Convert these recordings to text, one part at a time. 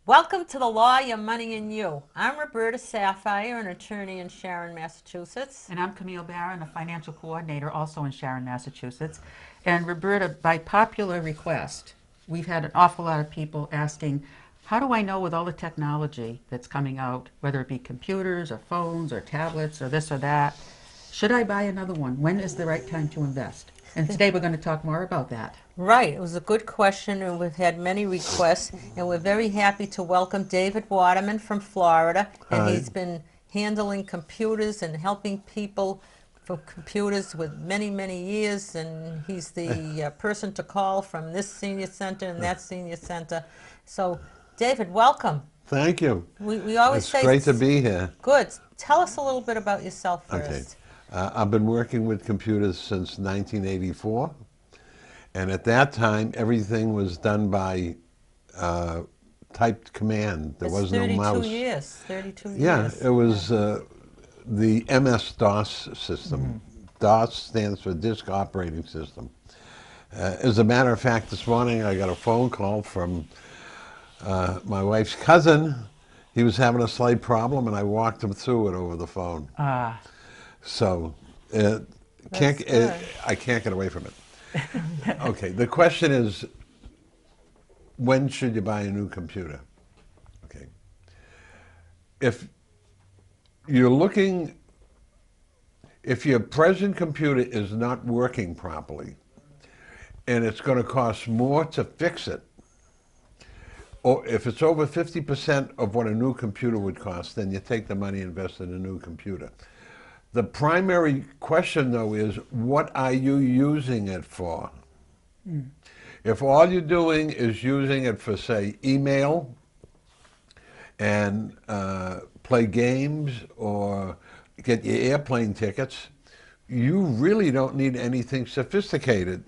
Welcome to the Law, Your Money, and You. I'm Roberta Saphire, an attorney in Sharon, Massachusetts. And I'm Camille Barron, a financial coordinator also in Sharon, Massachusetts. And Roberta, by popular request, we've had an awful lot of people asking, how do I know with all the technology that's coming out, whether it be computers or phones or tablets or this or that, should I buy another one? When is the right time to invest? And today we're going to talk more about that. Right, it was a good question, and we've had many requests, and we're very happy to welcome David Waterman from Florida, and Hi. he's been handling computers and helping people for computers with many, many years, and he's the person to call from this senior center and that senior center. So, David, welcome. Thank you. We always It's say, great to be here. good. Tell us a little bit about yourself Okay. first. I've been working with computers since 1984, and at that time, everything was done by typed command. There It's was no 32 mouse. years, 32 Yeah, years. it was the MS-DOS system. DOS stands for Disk Operating System. As a matter of fact, this morning I got a phone call from my wife's cousin. He was having a slight problem, and I walked him through it over the phone. Ah, So That's good. I can't get away from it. Okay, the question is, when should you buy a new computer? Okay, if you're looking, if your present computer is not working properly, and it's going to cost more to fix it, or if it's over 50% of what a new computer would cost, then you take the money and invest in a new computer. The primary question, though, is what are you using it for? If all you're doing is using it for, say, email and play games or get your airplane tickets, you really don't need anything sophisticated.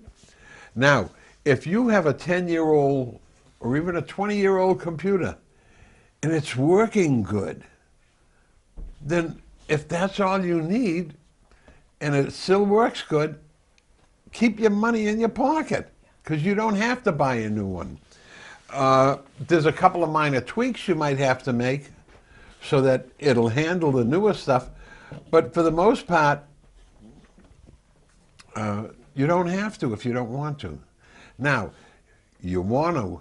Now, if you have a 10-year-old or even a 20-year-old computer and it's working good, then if that's all you need and it still works good, keep your money in your pocket because you don't have to buy a new one. There's a couple of minor tweaks you might have to make so that it'll handle the newer stuff, but for the most part, you don't have to if you don't want to. Now, you want to.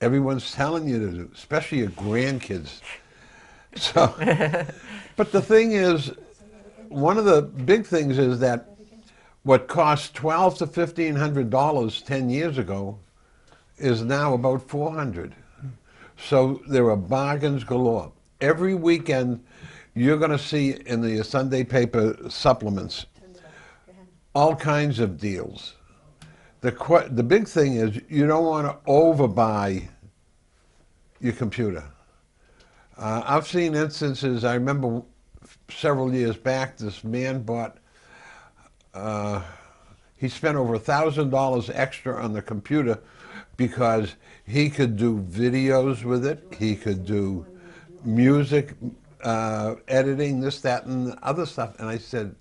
Everyone's telling you to do, especially your grandkids. So, but the thing is, one of the big things is that what cost $1,200 to $1,500 10 years ago is now about $400. So there are bargains galore. Every weekend, you're going to see in the Sunday paper supplements all kinds of deals. The big thing is you don't want to overbuy your computer. I've seen instances, I remember several years back, this man bought, he spent over $1,000 extra on the computer because he could do videos with it, he could do music editing, this, that, and other stuff. And I said,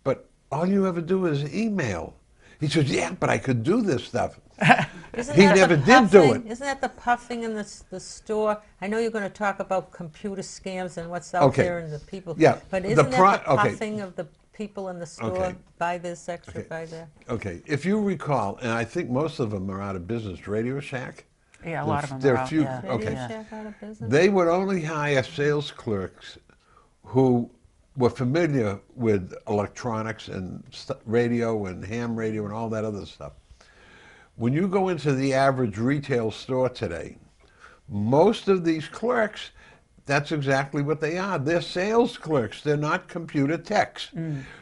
but all you ever do is email. He says, yeah, but I could do this stuff. Isn't He that never the did do puffing? it. Isn't that the puffing in the store? I know you're going to talk about computer scams and what's out Okay. there and the people. Yeah, But the isn't that the okay. puffing of the people in the store? Okay. Buy this extra, Okay. buy that. Okay, if you recall, and I think most of them are out of business, Radio Shack. yeah, a lot of them There are are out, few, yeah. Radio okay. Shack out of business? They would only hire sales clerks who were familiar with electronics and radio and ham radio and all that other stuff. When you go into the average retail store today, most of these clerks, that's exactly what they are. They're sales clerks. They're not computer techs.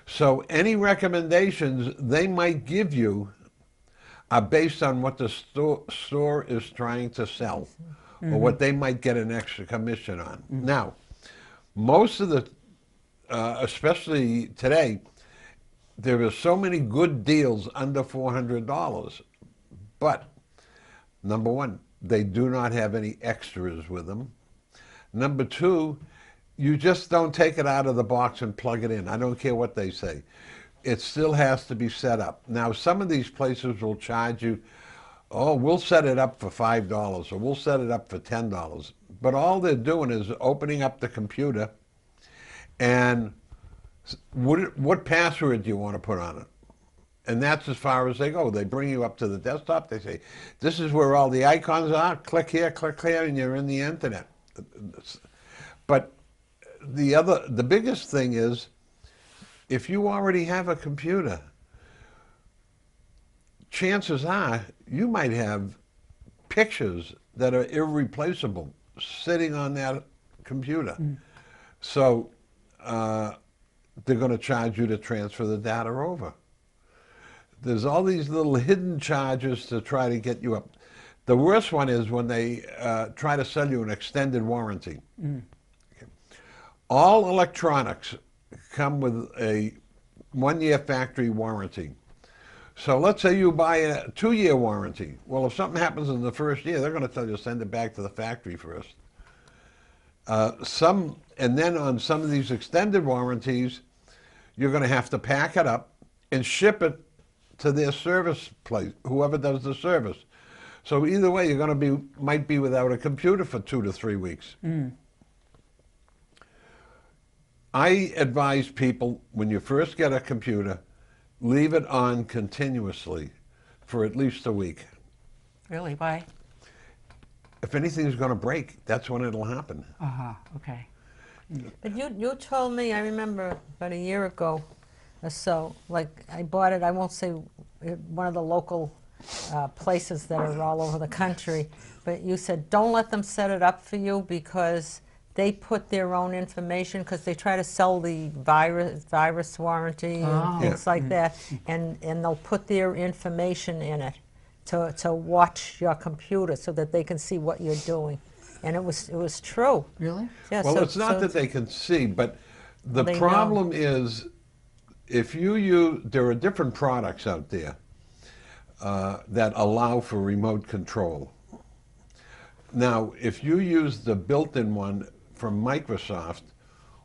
So any recommendations they might give you are based on what the store is trying to sell or what they might get an extra commission on. Now, most of the, especially today, there are so many good deals under $400. But, number one, they do not have any extras with them. Number two, you just don't take it out of the box and plug it in. I don't care what they say. It still has to be set up. Now, some of these places will charge you oh, we'll set it up for $5 or we'll set it up for $10. But all they're doing is opening up the computer and what password do you want to put on it? And that's as far as they go. They bring you up to the desktop. They say, this is where all the icons are. Click here, and you're in the internet. But the biggest thing is, if you already have a computer, chances are you might have pictures that are irreplaceable sitting on that computer. So they're going to charge you to transfer the data over. There's all these little hidden charges to try to get you up. The worst one is when they try to sell you an extended warranty. Okay. All electronics come with a 1-year factory warranty. So let's say you buy a 2-year warranty. Well, if something happens in the first year, they're going to tell you to send it back to the factory first. And then on some of these extended warranties, you're going to have to pack it up and ship it to their service place, whoever does the service. So either way, you're going to might be without a computer for 2 to 3 weeks. I advise people, when you first get a computer, leave it on continuously for at least a week. Really? Why? If anything's going to break, that's when it'll happen. Okay. But you told me, I remember about a year ago or so, like I bought it, I won't say one of the local places that are all over the country, but you said don't let them set it up for you because they put their own information, because they try to sell the virus warranty and things like that, and they'll put their information in it to watch your computer so that they can see what you're doing. And it was true. Really? Yeah, Well, so, it's not that they can see, but the They problem is if you use, there are different products out there that allow for remote control. Now, if you use the built-in one from Microsoft,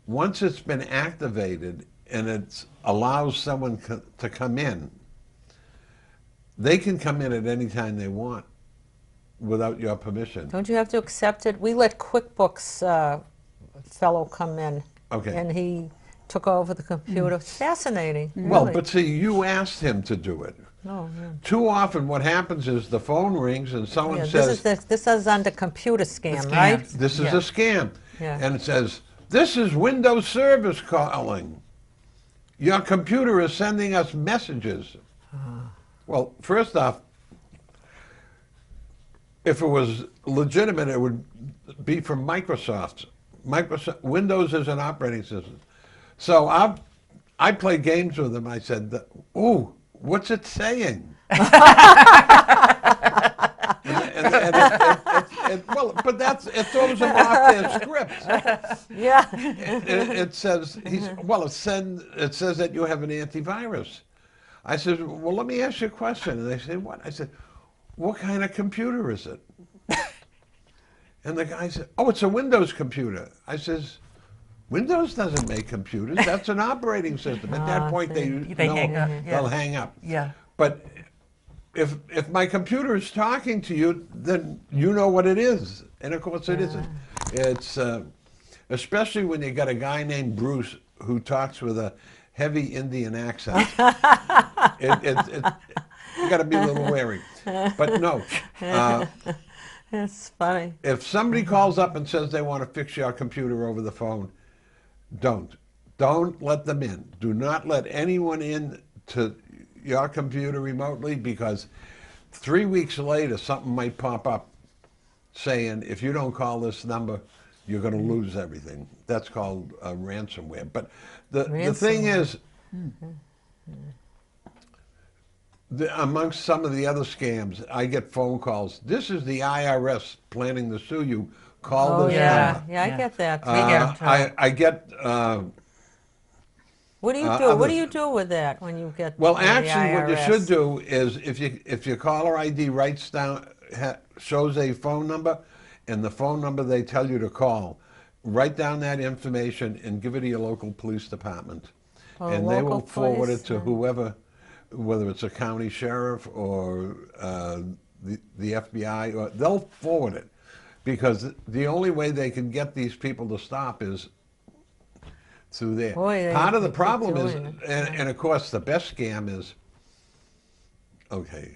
once it's been activated and it allows someone to come in, they can come in at any time they want without your permission. don't you have to accept it? We let QuickBooks fellow come in, Okay. and he took over the computer. It's fascinating. Well, really. but see, you asked him to do it. Oh, yeah. Too often what happens is the phone rings and someone Yeah, says, this is under computer scam, scam. right? this is Yeah. a scam. Yeah. And it says, this is Windows Service calling. Your computer is sending us messages. Well, first off, if it was legitimate, it would be from Microsoft. Windows is an operating system. So I play games with them. I said, ooh, what's it saying? Well, but it throws them off their script. Yeah. It says it says that you have an antivirus. I said, well, let me ask you a question. And they said, what? I said, what kind of computer is it? And the guy said, oh, it's a Windows computer. I says, Windows doesn't make computers. That's an operating system. At that point, see. They know hang up, yeah. they'll hang up. Yeah. But if my computer is talking to you, then you know what it is. And of course it isn't. It's, especially when you got a guy named Bruce who talks with a heavy Indian accent. You got to be a little wary. But no, It's funny. if somebody calls up and says they want to fix your computer over the phone, don't let them in. Do not let anyone in to your computer remotely, because 3 weeks later something might pop up saying, if you don't call this number, you're going to lose everything. That's called ransomware. But the thing is, amongst some of the other scams, I get phone calls. This is the IRS planning to sue you. Call this number. Yeah, I get that. I get. What do you do? What do you do with that when you get? Well, the actually, what you IRS? should do is if your caller ID writes down shows a phone number, and the phone number they tell you to call, write down that information and give it to your local police department, and they will local forward police, it to whoever, whether it's a county sheriff or the FBI, or they'll forward it, because the only way they can get these people to stop is through there. Boy, Part of the they keep problem is, doing it. and of course the best scam is, okay,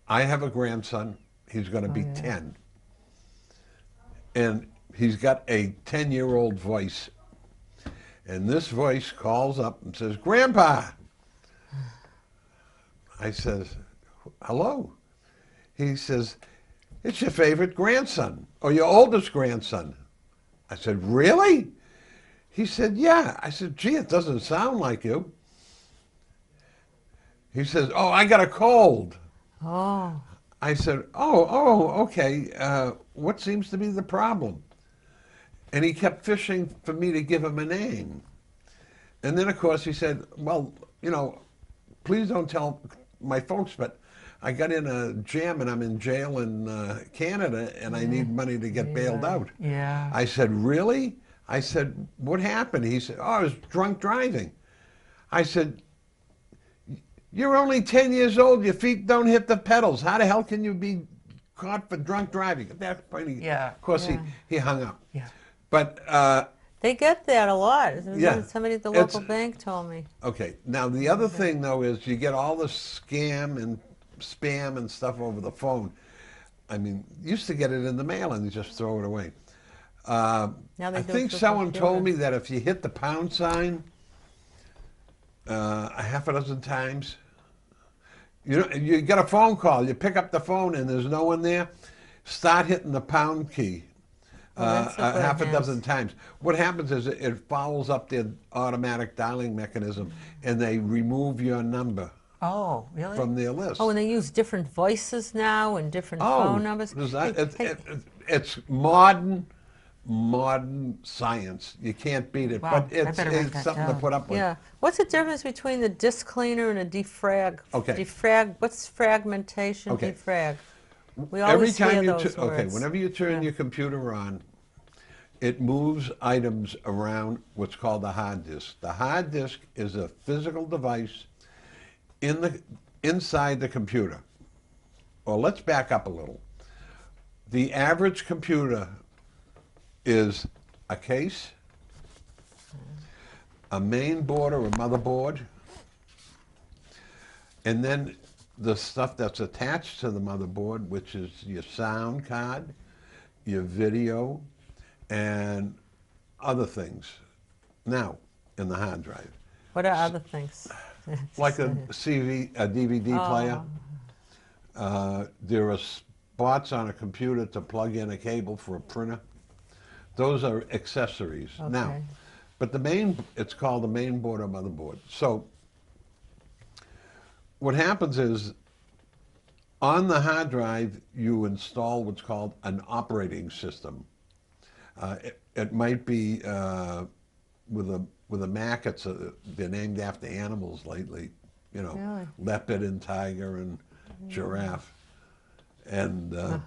I have a grandson, he's going to be 10, and he's got a 10-year-old voice, and this voice calls up and says, "Grandpa." I says, "Hello." He says, "It's your favorite grandson, or your oldest grandson." I said, "Really?" He said, "Yeah." I said, "Gee, it doesn't sound like you." He says, "Oh, I got a cold." Oh, I said, "Oh, okay. What seems to be the problem?" And he kept fishing for me to give him a name. And then, of course, he said, "Well, you know, please don't tell my folks, but I got in a jam and I'm in jail in Canada and I need money to get bailed out." Yeah. I said, "Really?" I said, "What happened?" He said, "Oh, I was drunk driving." I said, "You're only 10 years old. Your feet don't hit the pedals. How the hell can you be caught for drunk driving?" At that point, Yeah. of course, Yeah. he hung up. Yeah. But, they get that a lot. Yeah. Somebody at the It's- local bank told me. okay, now the other thing, though, is you get all the scam and spam and stuff over the phone. I mean, used to get it in the mail and you just throw it away. Now they I do it think through someone told computer. me that if you hit the pound sign a half a dozen times, you get a phone call, you pick up the phone and there's no one there, start hitting the pound key that's a good half a hint. dozen times. What happens is it follows up their automatic dialing mechanism and they remove your number Oh, really? from their list. Oh, and they use different voices now and different phone numbers. It's modern science. You can't beat it, Wow, but I better write it's that something to down. put up with. Yeah. What's the difference between the disc cleaner and a defrag? Okay. What's fragmentation, Okay. defrag? We Every always time hear you those okay, words. whenever you turn Yeah. your computer on, it moves items around what's called a hard disk. The hard disk is a physical device inside the computer. Well, let's back up a little. The average computer is a case, a main board or a motherboard, and then the stuff that's attached to the motherboard, which is your sound card, your video, and other things. Now, in the hard drive, What are other things? like a DVD player. There are spots on a computer to plug in a cable for a printer. Those are accessories. Now, Okay. but it's called the main board or motherboard. So what happens is, on the hard drive, you install what's called an operating system. It might be with a Mac. They're named after animals lately. You know, Really? leopard and tiger and giraffe. And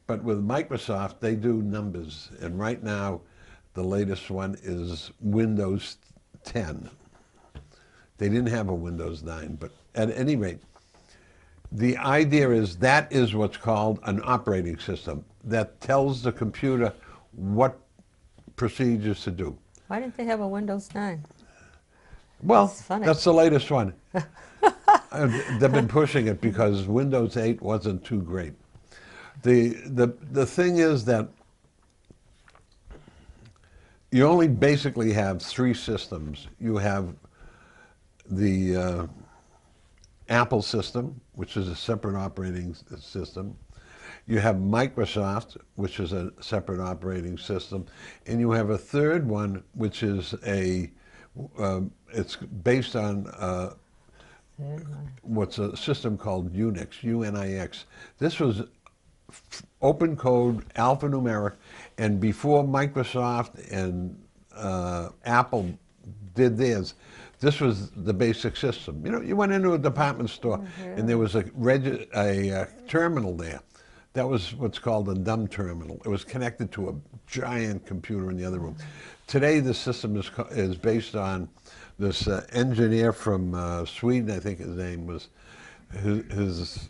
but with Microsoft, they do numbers. And right now, the latest one is Windows 10. They didn't have a Windows 9, but at any rate, the idea is that is what's called an operating system that tells the computer what procedures to do. Why didn't they have a Windows 9? Well, That's funny. that's the latest one. They've been pushing it because Windows 8 wasn't too great. The thing is that you only basically have three systems. You have the Apple system, which is a separate operating system. You have Microsoft, which is a separate operating system, and you have a third one, which is it's based on what's a system called Unix, UNIX. This was open code, alphanumeric, and before Microsoft and Apple did theirs, this was the basic system. You know, you went into a department store and there was a terminal there. That was what's called a dumb terminal. It was connected to a giant computer in the other room. Today, the system is based on this engineer from Sweden, I think his name was, his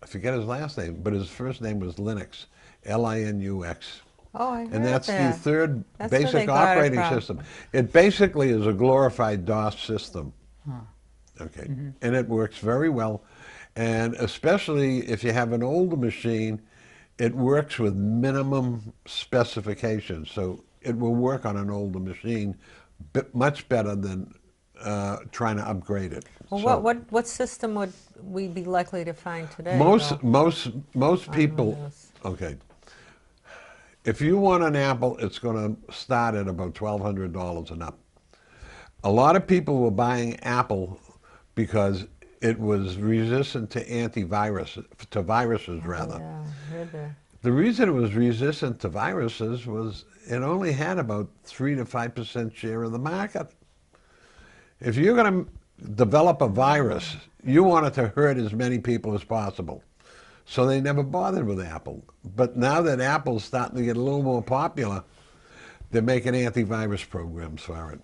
I forget his last name, but his first name was Linux, Linux. Oh, I heard And that's the that. third That's where they basic got it operating from. system. It basically is a glorified DOS system. Okay, and it works very well. And especially if you have an older machine, it works with minimum specifications. So it will work on an older machine much better than trying to upgrade it. Well, So what system would we be likely to find today, most though? most On people, Windows? okay. If you want an Apple, it's going to start at about $1,200 and up. A lot of people were buying Apple because it was resistant to viruses rather. Yeah, I heard that. The reason it was resistant to viruses was it only had about 3 to 5% share of the market. If you're going to develop a virus, you want it to hurt as many people as possible. So they never bothered with Apple. But now that Apple's starting to get a little more popular, they're making antivirus programs for it.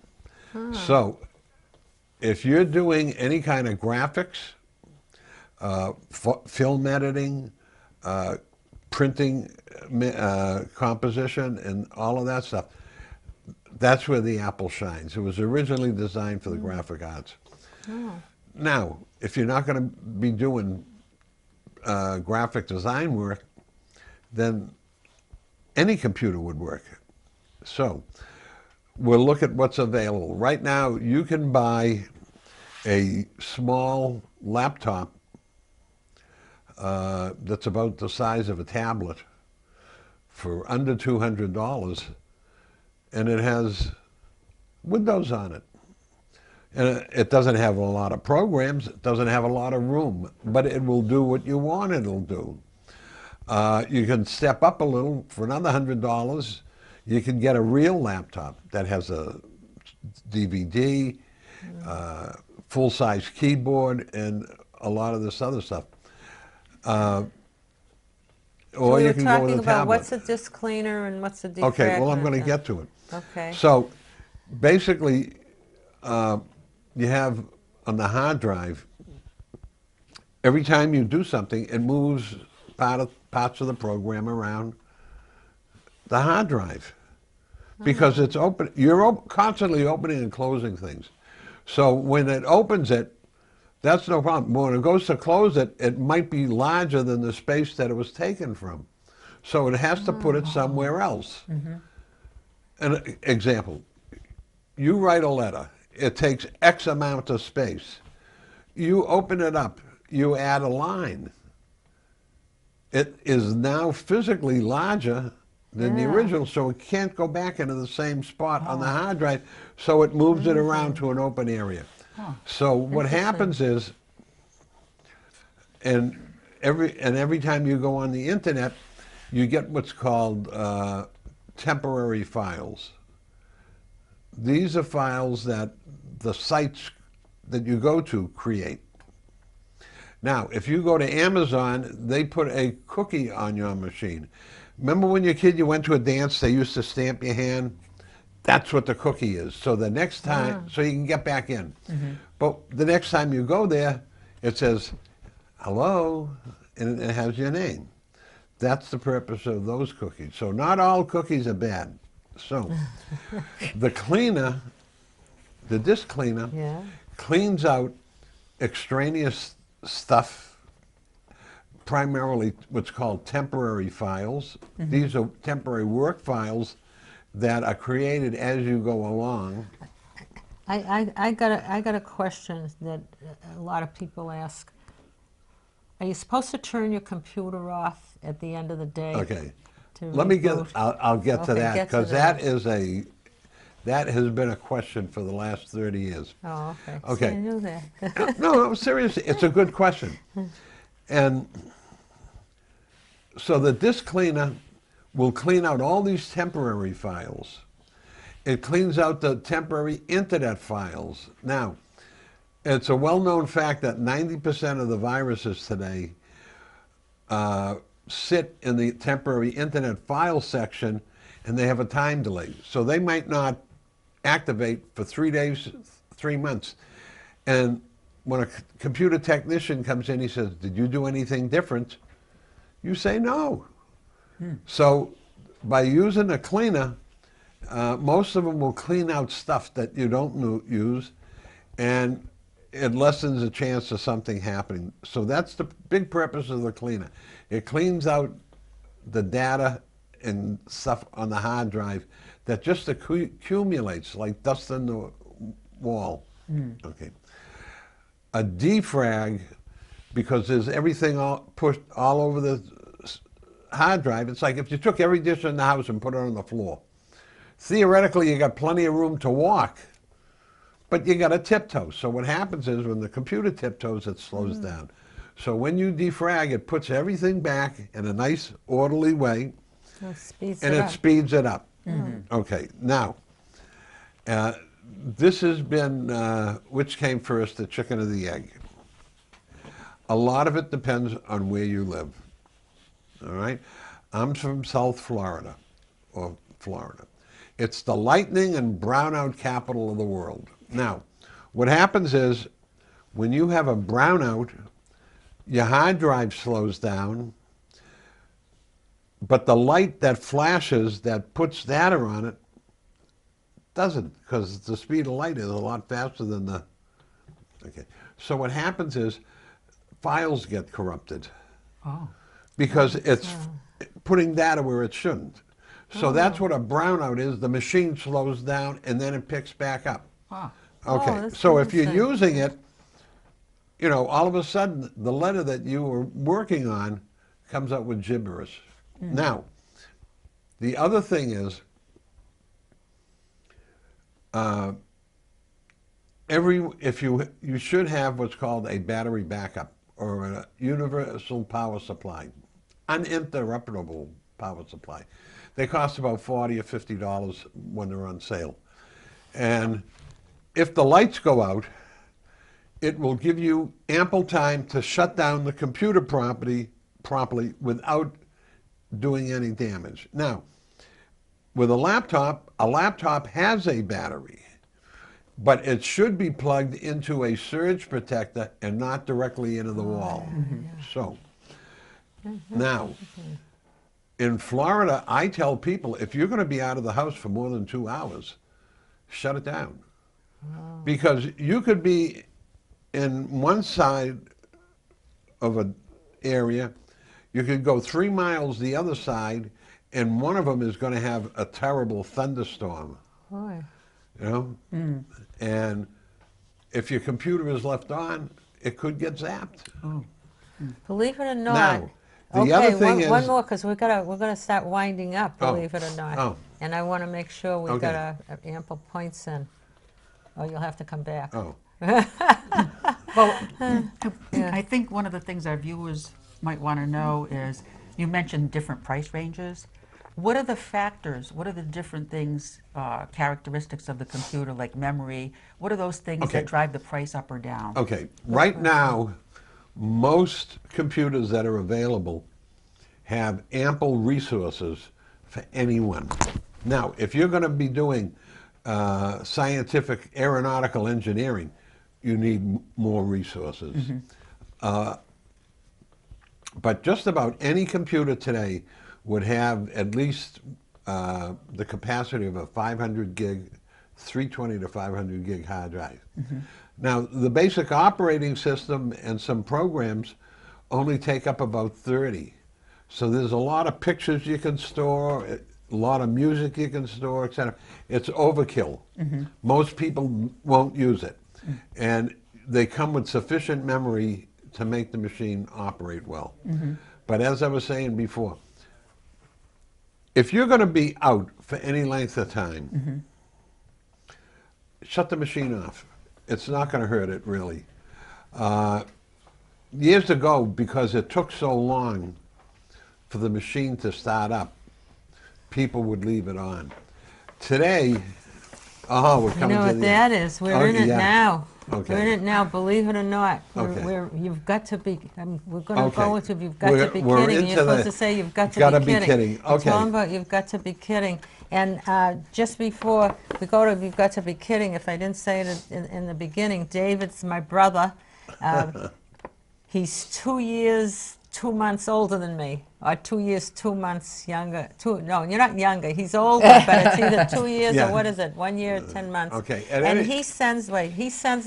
So if you're doing any kind of graphics, film editing, printing, composition, and all of that stuff, that's where the Apple shines. It was originally designed for the graphic arts. Now, if you're not going to be doing graphic design work, then any computer would work. So we'll look at what's available. Right now, you can buy a small laptop that's about the size of a tablet for under $200, and it has Windows on it. And it doesn't have a lot of programs, it doesn't have a lot of room, but it will do what you want it'll do. You can step up a little for another $100. You can get a real laptop that has a DVD, full-size keyboard, and a lot of this other stuff. So Or we you were can go with talking a about tablet. what's a disk cleaner and what's a defragment. Okay, well, I'm going to get to it. Okay. So basically, you have on the hard drive, every time you do something, it moves parts of the program around the hard drive because it's open. You're constantly opening and closing things. So when it opens it, that's no problem. When it goes to close it, it might be larger than the space that it was taken from. So it has to put it somewhere else. An example, you write a letter. It takes X amount of space. You open it up. You add a line. It is now physically larger than the original, so it can't go back into the same spot on the hard drive, so it moves it around to an open area. So what happens is, and every time you go on the internet, you get what's called temporary files. These are files that the sites that you go to create. Now, if you go to Amazon, they put a cookie on your machine. Remember when you're a kid, you went to a dance, they used to stamp your hand? That's what the cookie is. So the next time, so you can get back in. But the next time you go there, it says, hello, and it has your name. That's the purpose of those cookies. So not all cookies are bad. So the cleaner, the disk cleaner, cleans out extraneous stuff, primarily what's called temporary files. These are temporary work files that are created as you go along. I got a question that a lot of people ask. Are you supposed to turn your computer off at the end of the day? Okay. To Let me get, reboot? I'll get to Okay, that, get to because that. that has been a question for the last 30 years. Oh, okay. Okay. See, I knew that. No, seriously, it's a good question. And so the disk cleaner will clean out all these temporary files. It cleans out the temporary internet files. Now, it's a well-known fact that 90% of the viruses today sit in the temporary internet file section, and they have a time delay. So they might not activate for 3 days, 3 months. And when a computer technician comes in, he says, "Did you do anything different?" You say no. So by using a cleaner, most of them will clean out stuff that you don't use, and it lessens the chance of something happening. So that's the big purpose of the cleaner. It cleans out the data and stuff on the hard drive that just accumulates like dust in the wall. Okay. A defrag, because there's everything pushed all over the hard drive. It's like if you took every dish in the house and put it on the floor. Theoretically, you got plenty of room to walk, but you got to tiptoe. So what happens is when the computer tiptoes, it slows down. So when you defrag, it puts everything back in a nice, orderly way, It speeds and it it up. speeds it up. Okay, now, this has been, which came first, the chicken or the egg? A lot of it depends on where you live. All right? I'm from South Florida, or Florida. It's the lightning and brownout capital of the world. Now, what happens is when you have a brownout, your hard drive slows down, but the light that flashes that puts data on it doesn't, because the speed of light is a lot faster than the. Okay. So what happens is files get corrupted. Oh. Because it's putting data where it shouldn't. So that's what a brownout is. The machine slows down and then it picks back up. Wow. Okay, that's so if you're interesting. using it, you know, all of a sudden the letter that you were working on comes up with gibberish. Now, the other thing is, you should have what's called a battery backup or a universal power supply, uninterruptible power supply. They cost about $40 or $50 when they're on sale. And if the lights go out, it will give you ample time to shut down the computer properly without doing any damage. Now, with a laptop has a battery, but it should be plugged into a surge protector and not directly into the wall. So, now, in Florida, I tell people, if you're going to be out of the house for more than 2 hours, shut it down. Because you could be in one side of an area, you could go 3 miles the other side, and one of them is going to have a terrible thunderstorm. Boy. You know? And if your computer is left on, it could get zapped. Believe it or not. Now, the okay, other thing one is- more, because we're gonna start winding up. Oh. Believe it or not. Oh. And I want to make sure we Okay. got our ample points in. Oh, you'll have to come back. Oh, Well, I think one of the things our viewers might want to know is, you mentioned different price ranges. What are the factors? What are the different things, characteristics of the computer, like memory? What are those things Okay. that drive the price up or down? okay. Right now, most computers that are available have ample resources for anyone. Now, if you're going to be doing scientific aeronautical engineering, you need more resources. But just about any computer today would have at least the capacity of a 500 gig, 320 to 500 gig hard drive. Now, the basic operating system and some programs only take up about 30. So there's a lot of pictures you can store, a lot of music you can store, etc. It's overkill. Most people won't use it. And they come with sufficient memory to make the machine operate well. But as I was saying before, if you're going to be out for any length of time, shut the machine off. It's not going to hurt it, really. Years ago, because it took so long for the machine to start up, people would leave it on. Today, we're You coming know to what the that is? We're in it yeah. now. Okay. We're in it now. Believe it or not. Okay. You've got to be. We're going to Okay. go into. You've got We're- to be we're kidding. into You're supposed the to say you've got to gotta be be kidding. kidding. You Okay. Tell them about you've got to be kidding. And just before we go to you've got to be kidding, if I didn't say it in the beginning, David's my brother, He's 2 years, 2 months older than me, or 2 years, 2 months younger. No, you're not younger. He's older, but it's either 2 years Yeah. or what is it? 1 year, 10 months. Okay, And he sends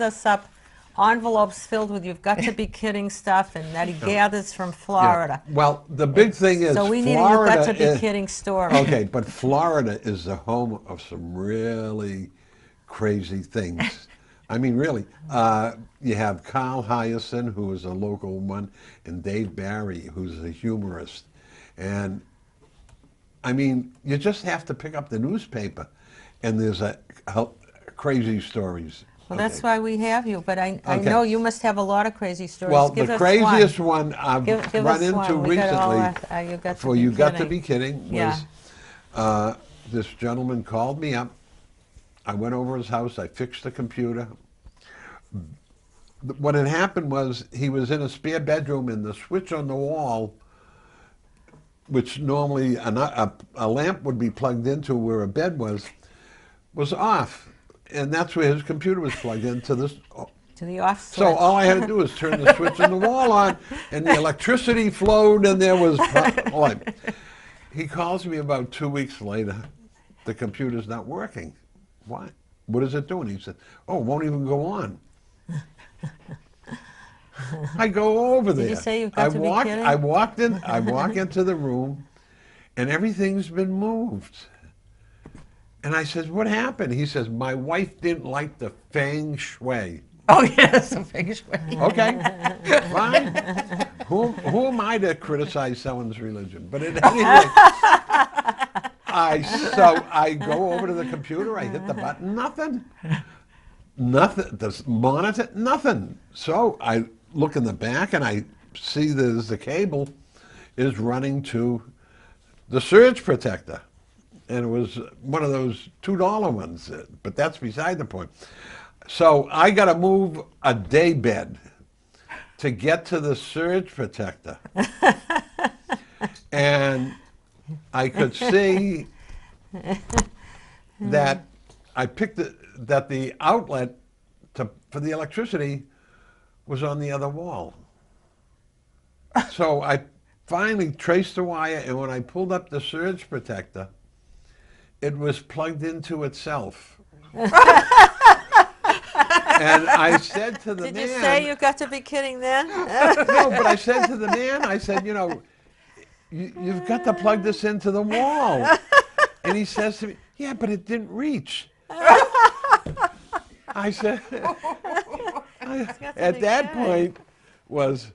us up envelopes filled with "you've got to be kidding" stuff, and that he gathers from Florida. Yeah. Well, the big thing is So we need a Florida "you've got to be is- kidding" story. Okay, but Florida is the home of some really crazy things. I mean, really. You have Carl Hyacin, who is a local one, and Dave Barry, who's a humorist. And, I mean, you just have to pick up the newspaper, and there's crazy stories. Well, that's Okay. why we have you, but I Okay. know you must have a lot of crazy stories. Well, Give the us craziest one I've Give run us into one. We got all recently our- you got to for be You Got to kidding. Be Kidding Yeah. was this gentleman called me up. I went over his house. I fixed the computer. What had happened was he was in a spare bedroom, and the switch on the wall, which normally a lamp would be plugged into where a bed was off. And that's where his computer was plugged into this. To the off switch. So all I had to do was turn the switch on the wall on, and the electricity flowed, and there was light. He calls me about 2 weeks later. The computer's not working. Why? What is it doing? He said, "Oh, it won't even go on." I go over there. you say you've got to be kidding? I walked in. I walk into the room, and everything's been moved. And I says, "What happened?" He says, "My wife didn't like the feng shui." Oh, yes, a feng shui. Okay, fine. Who am I to criticize someone's religion? But at any rate, I go over to the computer. I hit the button. Nothing. The monitor. Nothing. So I look in the back and I see the cable is running to the surge protector. And it was one of those $2 ones, but that's beside the point. So I got to move a day bed to get to the surge protector. And I could see that I picked that the outlet for the electricity was on the other wall. So I finally traced the wire, and when I pulled up the surge protector, it was plugged into itself. And I said to the man... Did you say "you've got to be kidding" then? No, but I said to the man, I said, you've got to plug this into the wall. And he says to me, "Yeah, but it didn't reach." I said, at that point was,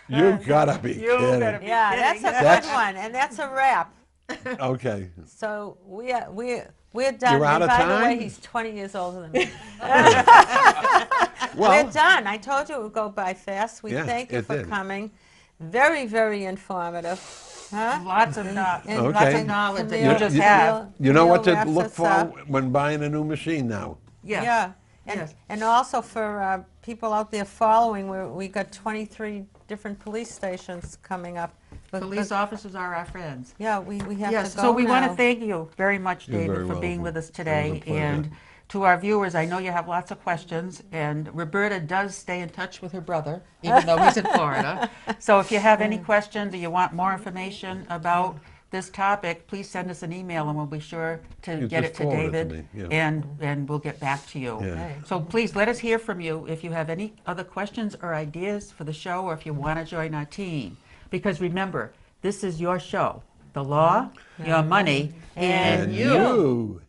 "You gotta be kidding." Yeah, that's a That's- good one, and that's a wrap. Okay. So we're done. You're out And of by the way, time? he's 20 years older than me. Well, We're done. I told you it would go by fast. We Yeah, thank you it for did. coming. Very, very informative. Huh? Lots of And lots Okay. of knowledge that Camille- you just You- have. you know what to Camille look wraps for us up. when buying a new machine now. Yes. Yeah. And, Yes. and also for people out there following, we got 23 different police stations coming up. Police officers are our friends. Yeah, we have Yes, to go so we want now. to thank you very much, You're David, very for being welcome. with us It today. was a pleasure. And to our viewers, I know you have lots of questions, and Roberta does stay in touch with her brother, even though he's in Florida. So if you have any questions or you want more information about this topic, please send us an email, and we'll be sure to You get just it to forward it to David, me, yeah. and we'll get back to you. Yeah. Okay. So please let us hear from you if you have any other questions or ideas for the show, or if you want to join our team. Because remember, this is your show. The law, your money, and you.